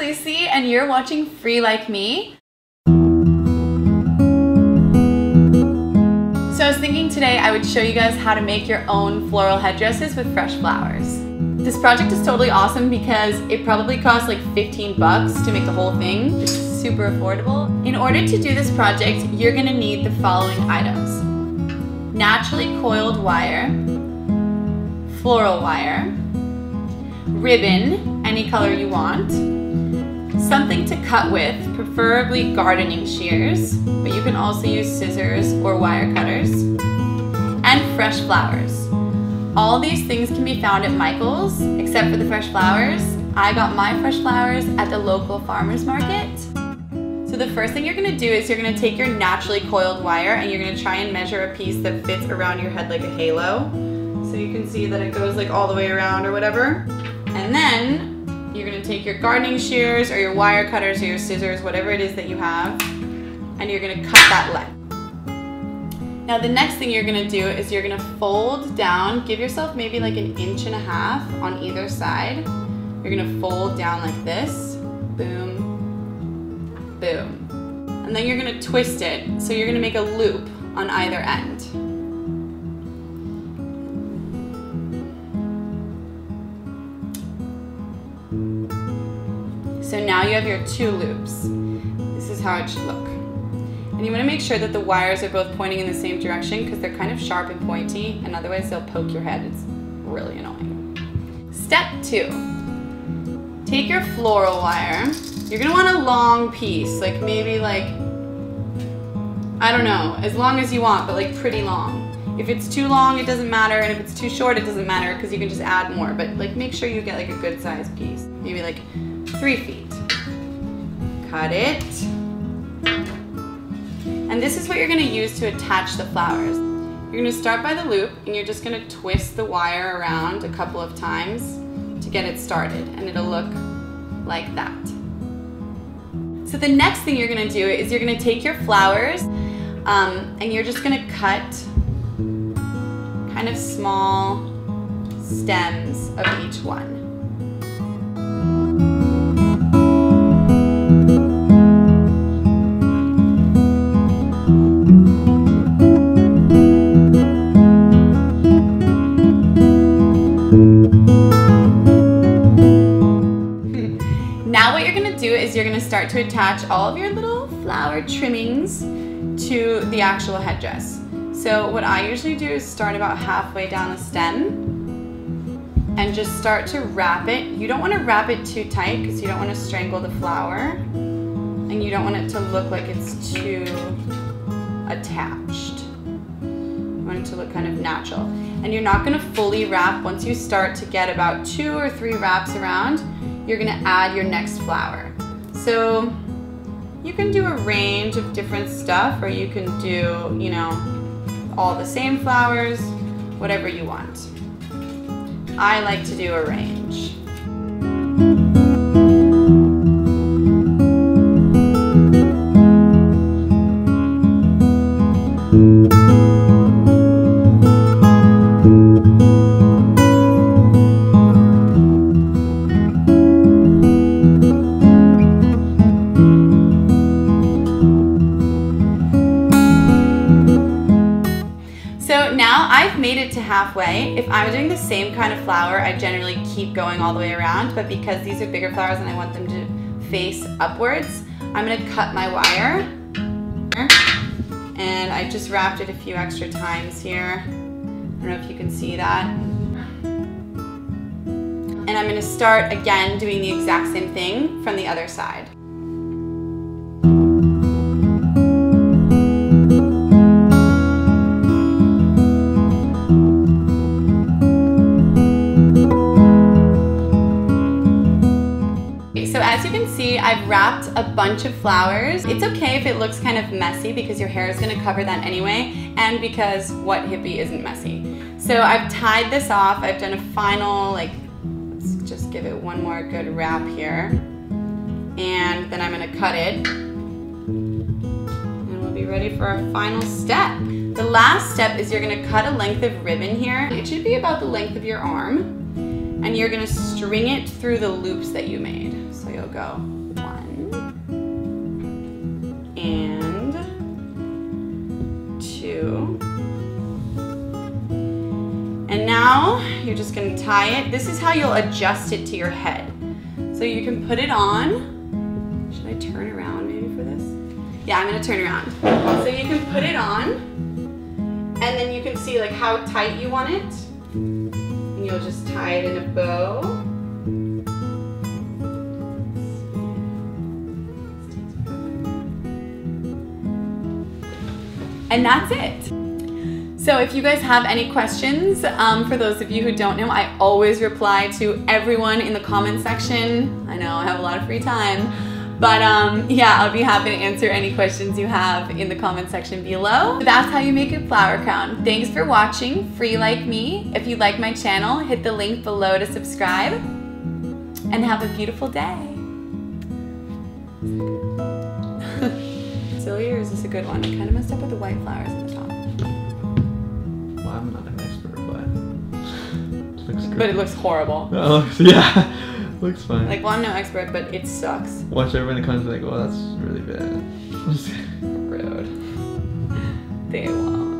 Lucy, and you're watching Free Like Me. So I was thinking today I would show you guys how to make your own floral headdresses with fresh flowers. This project is totally awesome because it probably costs like 15 bucks to make the whole thing. It's super affordable. In order to do this project, you're gonna need the following items: naturally coiled wire, floral wire, ribbon, any color you want, something to cut with, preferably gardening shears, but you can also use scissors or wire cutters, and fresh flowers. All these things can be found at Michael's, except for the fresh flowers. I got my fresh flowers at the local farmer's market. So the first thing you're gonna do is you're gonna take your naturally coiled wire and you're gonna try and measure a piece that fits around your head like a halo. So you can see that it goes like all the way around or whatever. And then you're gonna take your gardening shears or your wire cutters or your scissors, whatever it is that you have, and you're gonna cut that length. Now the next thing you're gonna do is you're gonna fold down, give yourself maybe like 1.5 inches on either side. You're gonna fold down like this, boom, boom. And then you're gonna twist it, so you're gonna make a loop on either end. So now you have your 2 loops. This is how it should look. And you want to make sure that the wires are both pointing in the same direction because they're kind of sharp and pointy, and otherwise they'll poke your head. It's really annoying. Step 2. Take your floral wire. You're going to want a long piece, like maybe like, I don't know, as long as you want, but like pretty long. If it's too long, it doesn't matter, and if it's too short, it doesn't matter because you can just add more, but like make sure you get like a good sized piece. Maybe like 3 feet. Cut it. And this is what you're gonna use to attach the flowers. You're gonna start by the loop and you're just gonna twist the wire around a couple of times to get it started, and it'll look like that. So the next thing you're gonna do is you're gonna take your flowers and you're just gonna cut kind of small stems of each one. Now what you're gonna do is you're gonna start to attach all of your little flower trimmings to the actual headdress. So what I usually do is start about halfway down the stem and just start to wrap it. You don't want to wrap it too tight because you don't want to strangle the flower, and you don't want it to look like it's too attached. You want it to look kind of natural. And you're not going to fully wrap. Once you start to get about 2 or 3 wraps around, you're going to add your next flower. So you can do a range of different stuff, or you can do, you know, all the same flowers, whatever you want. I like to do a range. So now I've made it to halfway. If I'm doing the same kind of flower, I generally keep going all the way around, but because these are bigger flowers and I want them to face upwards, I'm gonna cut my wire. And I just wrapped it a few extra times here. I don't know if you can see that. And I'm gonna start again doing the exact same thing from the other side. So as you can see, I've wrapped a bunch of flowers. It's okay if it looks kind of messy because your hair is going to cover that anyway, and because what hippie isn't messy. So I've tied this off. I've done a final, like, let's just give it one more good wrap here. And then I'm going to cut it. And we'll be ready for our final step. The last step is you're going to cut a length of ribbon here. It should be about the length of your arm. and you're gonna string it through the loops that you made. So you'll go 1 and 2. And now you're just gonna tie it. This is how you'll adjust it to your head. So you can put it on. Should I turn around maybe for this? Yeah, I'm gonna turn around. So you can put it on, and then you can see like how tight you want it. And you'll just tie it in a bow. And that's it. So if you guys have any questions, for those of you who don't know, I always reply to everyone in the comment section. I know I have a lot of free time, but yeah, I'll be happy to answer any questions you have in the comment section below. That's how you make a flower crown. Thanks for watching, Free Like Me. If you like my channel, hit the link below to subscribe, and have a beautiful day. Silly, or is this a good one? I kind of messed up with the white flowers at the top. Well, I'm not an expert, but it looks good. But it looks horrible. Yeah, looks fine. Like, well, I'm no expert, but it sucks. Watch everyone comes like, well, that's really bad. Rude. They won't.